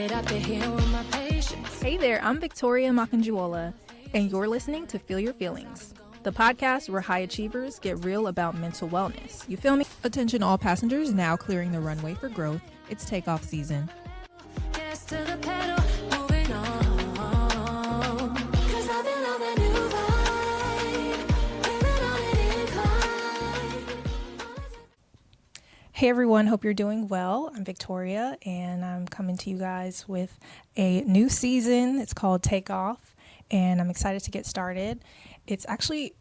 it up to here with my patience. Hey there, I'm Victoria Makanjuola, and you're listening to Feel Your Feelings, the podcast where high achievers get real about mental wellness. You feel me? Attention all passengers, now clearing the runway for growth. It's takeoff season. Gas to the pedal, moving on. 'Cause I've been on that new vibe, living on an incline. Hey everyone, hope you're doing well. I'm Victoria, and I'm coming to you guys with a new season. It's called Takeoff, and I'm excited to get started. It's actually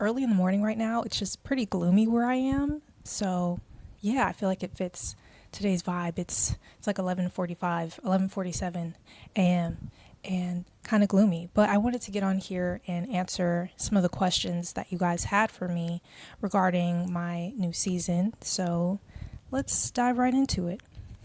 early in the morning right now. It's just pretty gloomy where I am. So yeah, I feel like it fits today's vibe. It's like 11:47 a.m. and kind of gloomy. But I wanted to get on here and answer some of the questions that you guys had for me regarding my new season. So let's dive right into it.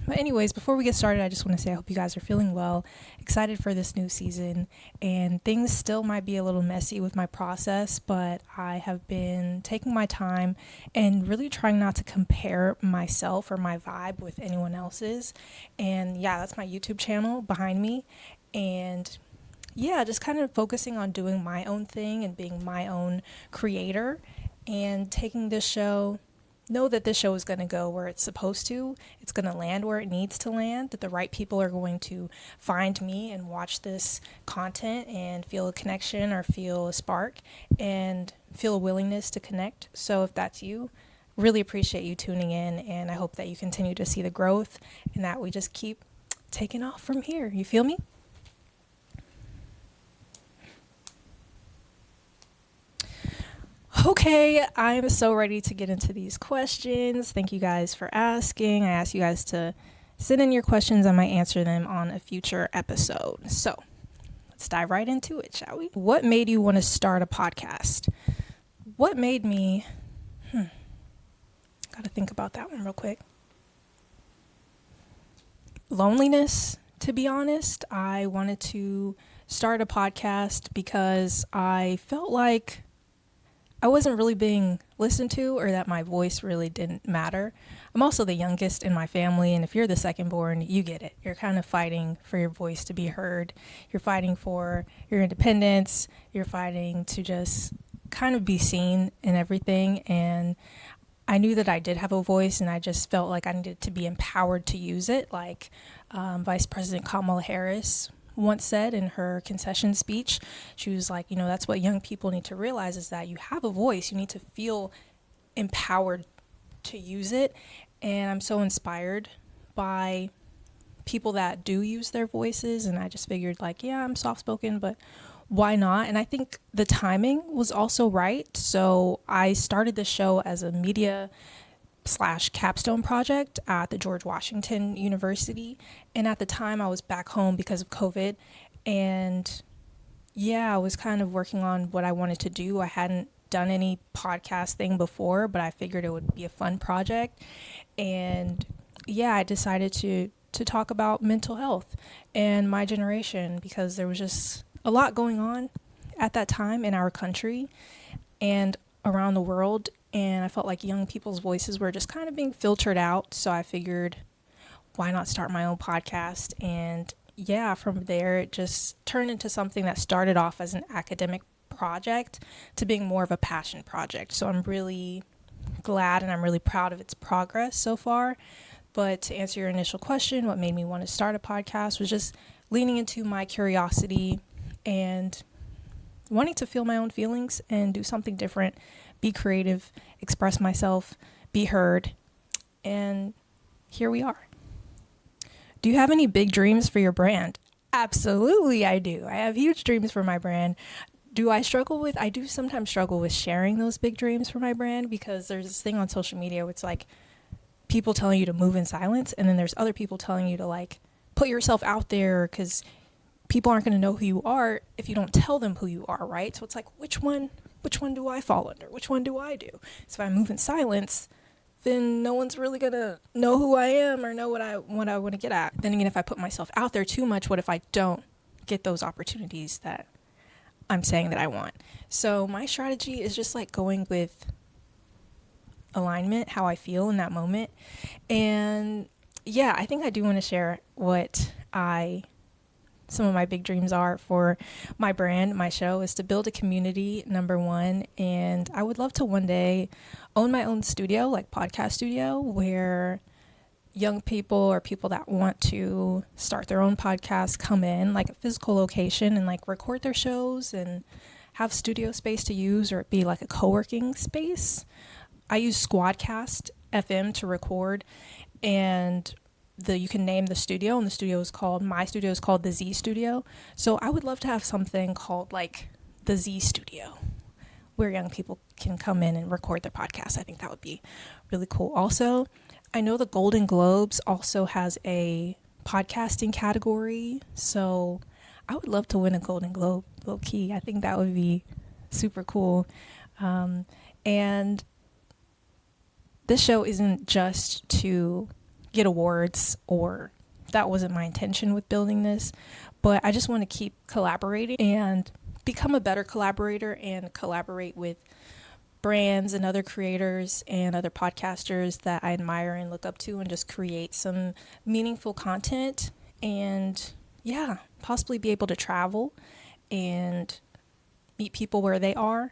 But anyways, before we get started, I just want to say I hope you guys are feeling well, excited for this new season, and things still might be a little messy with my process, but I have been taking my time and really trying not to compare myself or my vibe with anyone else's. And yeah, that's my YouTube channel behind me. And yeah, just kind of focusing on doing my own thing and being my own creator and taking this show. Know that this show is going to go where it's supposed to. It's going to land where it needs to land, that the right people are going to find me and watch this content and feel a connection or feel a spark and feel a willingness to connect. So if that's you, really appreciate you tuning in, and I hope that you continue to see the growth and that we just keep taking off from here. You feel me? Okay, I'm so ready to get into these questions. Thank you guys for asking. I asked you guys to send in your questions. I might answer them on a future episode. So let's dive right into it, shall we? What made you want to start a podcast? What made me, gotta think about that one real quick. Loneliness, to be honest. I wanted to start a podcast because I felt like I wasn't really being listened to, or that my voice really didn't matter. I'm also the youngest in my family, and if you're the second born, you get it. You're kind of fighting for your voice to be heard. You're fighting for your independence. You're fighting to just kind of be seen in everything. And I knew that I did have a voice, and I just felt like I needed to be empowered to use it, like Vice President Kamala Harris once said in her concession speech. She was like, that's what young people need to realize, is that you have a voice. You need to feel empowered to use it. And I'm so inspired by people that do use their voices. And I just figured, like, yeah, I'm soft-spoken, but why not? And I think the timing was also right. So I started the show as a media / capstone project at the George Washington University. And at the time I was back home because of COVID. And yeah, I was kind of working on what I wanted to do. I hadn't done any podcast thing before, but I figured it would be a fun project. And yeah, I decided to talk about mental health and my generation, because there was just a lot going on at that time in our country and around the world. And I felt like young people's voices were just kind of being filtered out. So I figured, why not start my own podcast? And yeah, from there, it just turned into something that started off as an academic project to being more of a passion project. So I'm really glad and I'm really proud of its progress so far. But to answer your initial question, what made me want to start a podcast was just leaning into my curiosity and wanting to feel my own feelings and do something different, be creative, express myself, be heard, and here we are. Do you have any big dreams for your brand? Absolutely, I do. I have huge dreams for my brand. I do sometimes struggle with sharing those big dreams for my brand, because there's this thing on social media where it's like people telling you to move in silence, and then there's other people telling you to like put yourself out there, because people aren't going to know who you are if you don't tell them who you are, right? So it's like, which one do I fall under? Which one do I do? So if I move in silence, then no one's really going to know who I am or know what I want to get at. Then again, if I put myself out there too much, what if I don't get those opportunities that I'm saying that I want? So my strategy is just like going with alignment, how I feel in that moment. And yeah, I think I do want to share what some of my big dreams are for my brand, my show, is to build a community, number one. And I would love to one day own my own studio, like podcast studio, where young people or people that want to start their own podcast come in, like a physical location, and like record their shows and have studio space to use, or it be like a co-working space. I use Squadcast FM to record, and you can name the studio, and my studio is called the Z Studio. So I would love to have something called like the Z Studio, where young people can come in and record their podcasts. I think that would be really cool. Also, I know the Golden Globes also has a podcasting category, so I would love to win a Golden Globe, low key. I think that would be super cool. And this show isn't just to get awards, or that wasn't my intention with building this, but I just want to keep collaborating and become a better collaborator and collaborate with brands and other creators and other podcasters that I admire and look up to, and just create some meaningful content, and possibly be able to travel and meet people where they are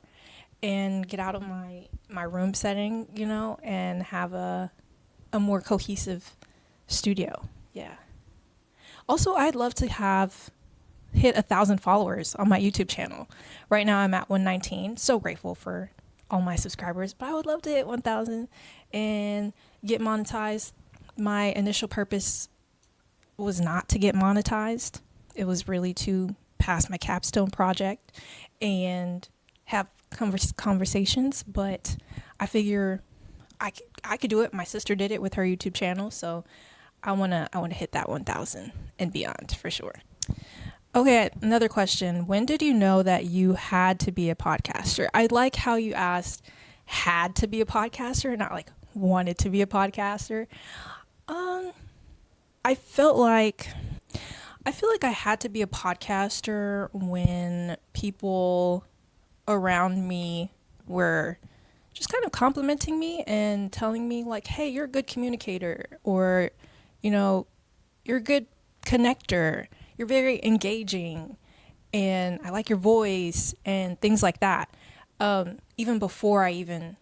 and get out of my room setting, and have a more cohesive studio. Yeah. Also, I'd love to hit 1,000 followers on my YouTube channel. Right now I'm at 119. So grateful for all my subscribers, but I would love to hit 1,000 and get monetized. My initial purpose was not to get monetized. It was really to pass my capstone project and have conversations, but I figure I could do it. My sister did it with her YouTube channel, so I wanna hit that 1,000 and beyond for sure. Okay, another question. When did you know that you had to be a podcaster? I like how you asked had to be a podcaster, not like wanted to be a podcaster. I feel like I had to be a podcaster when people around me were just kind of complimenting me and telling me like, hey, you're a good communicator, or, you're a good connector. You're very engaging, and I like your voice, and things like that. Even before I even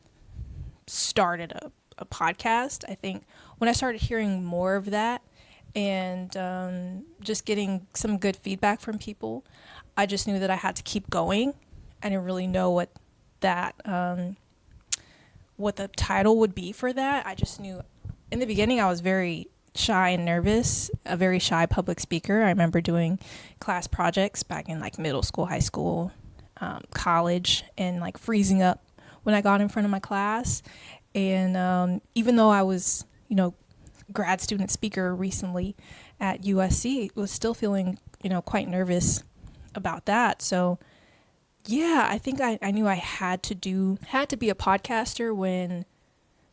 started a podcast, I think when I started hearing more of that and just getting some good feedback from people, I just knew that I had to keep going. I didn't really know what the title would be for that. I just knew in the beginning I was very shy and nervous, a very shy public speaker. I remember doing class projects back in like middle school, high school, college, and like freezing up when I got in front of my class. And even though I was, grad student speaker recently at USC, was still feeling, quite nervous about that. So yeah, I think I knew I had to be a podcaster when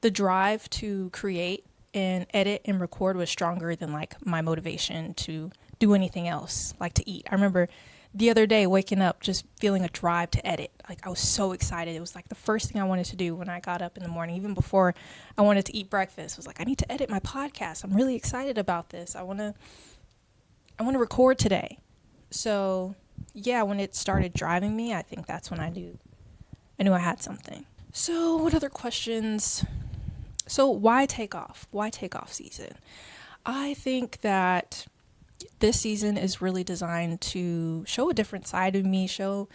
the drive to create and edit and record was stronger than like my motivation to do anything else, like to eat. I remember the other day waking up just feeling a drive to edit. Like I was so excited. It was like the first thing I wanted to do when I got up in the morning, even before I wanted to eat breakfast. Was like, I need to edit my podcast. I'm really excited about this. I want to record today. So yeah, when it started driving me, I think that's when I knew I had something. So what other questions? So why Takeoff? Why Takeoff season? I think that this season is really designed to show a different side of me, show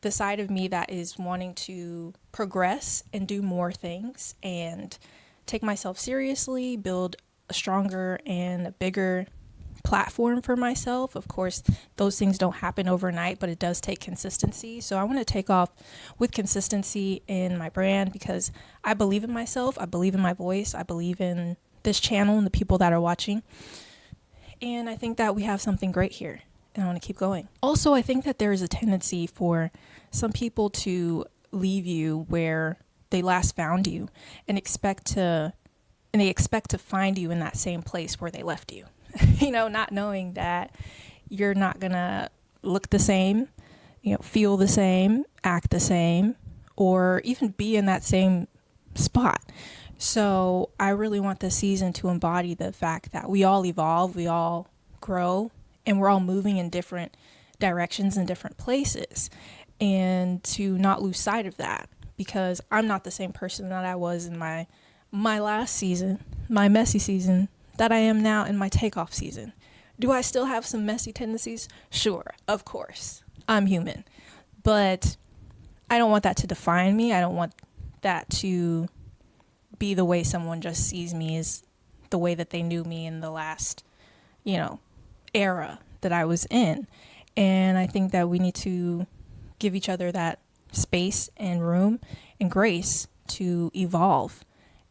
the side of me that is wanting to progress and do more things and take myself seriously, build a stronger and a bigger platform for myself. Of course, those things don't happen overnight, but it does take consistency. So I want to take off with consistency in my brand because I believe in myself. I believe in my voice. I believe in this channel and the people that are watching. And I think that we have something great here, and I want to keep going. Also, I think that there is a tendency for some people to leave you where they last found you and they expect to find you in that same place where they left you. Not knowing that you're not gonna look the same, feel the same, act the same, or even be in that same spot. So I really want this season to embody the fact that we all evolve, we all grow, and we're all moving in different directions and different places, and to not lose sight of that, because I'm not the same person that I was in my last season, my messy season, that I am now in my takeoff season. Do I still have some messy tendencies? Sure, of course. I'm human. But I don't want that to define me. I don't want that to be the way someone just sees me, is the way that they knew me in the last, era that I was in. And I think that we need to give each other that space and room and grace to evolve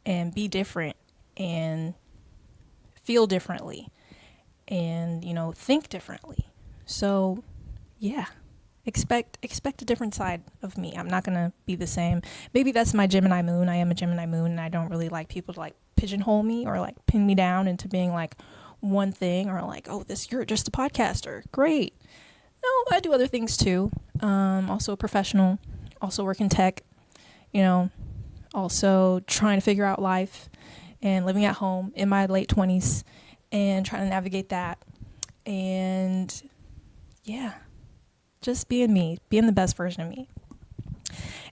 and be different and feel differently and, think differently. So, yeah. Expect a different side of me. I'm not going to be the same. Maybe that's my Gemini moon. I am a Gemini moon, and I don't really like people to pigeonhole me or pin me down into being one thing, or you're just a podcaster. Great. No, I do other things too. Also a professional, also work in tech, also trying to figure out life and living at home in my late 20s and trying to navigate that. And yeah. Just being me, being the best version of me.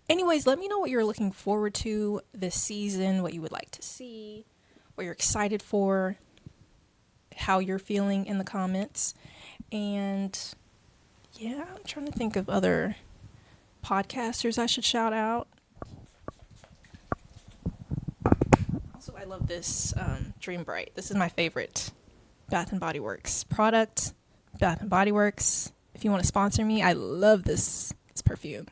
Anyways, let me know what you're looking forward to this season, what you would like to see, what you're excited for, how you're feeling in the comments. And yeah, I'm trying to think of other podcasters I should shout out. Also, I love this Dream Bright. This is my favorite Bath & Body Works product. Bath & Body Works. If you want to sponsor me, I love this perfume.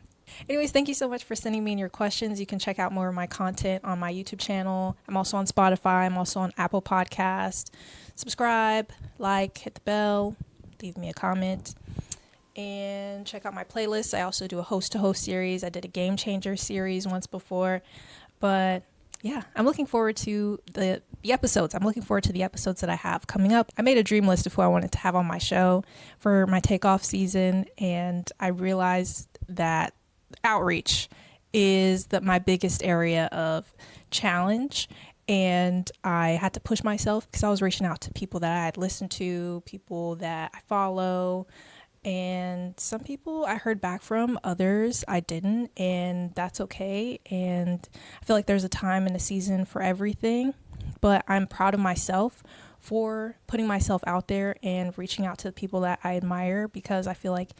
Anyways, thank you so much for sending me in your questions. You can check out more of my content on my YouTube channel. I'm also on Spotify. I'm also on Apple Podcast. Subscribe, hit the bell, leave me a comment, and check out my playlist. I also do a host-to-host series. I did a Game Changer series once before. But yeah, I'm looking forward to the episodes. I'm looking forward to the episodes that I have coming up. I made a dream list of who I wanted to have on my show for my takeoff season, and I realized that outreach is my biggest area of challenge, and I had to push myself because I was reaching out to people that I had listened to, people that I follow, and some people I heard back from, others I didn't, and that's okay. And I feel like there's a time and a season for everything, but I'm proud of myself for putting myself out there and reaching out to the people that I admire, because I feel like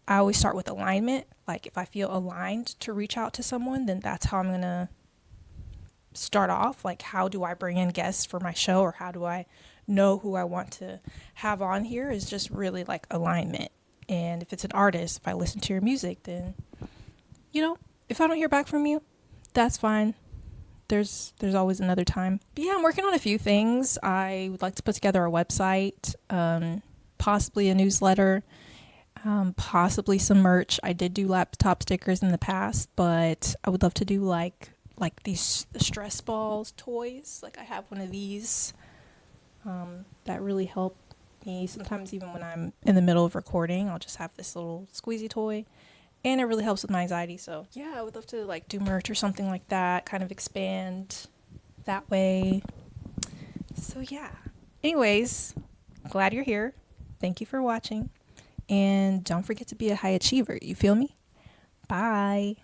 I always start with alignment. If I feel aligned to reach out to someone, then that's how I'm going to start off. How do I bring in guests for my show, or how do I know who I want to have on here, is just really alignment. And if it's an artist, if I listen to your music, then, if I don't hear back from you, that's fine. There's always another time. But yeah, I'm working on a few things. I would like to put together a website, possibly a newsletter, possibly some merch. I did do laptop stickers in the past, but I would love to do these stress balls toys. I have one of these that really help me. Sometimes even when I'm in the middle of recording, I'll just have this little squeezy toy, and it really helps with my anxiety. So yeah, I would love to do merch or something like that, kind of expand that way. So yeah, anyways, glad you're here. Thank you for watching, and don't forget to be a high achiever. You feel me? Bye.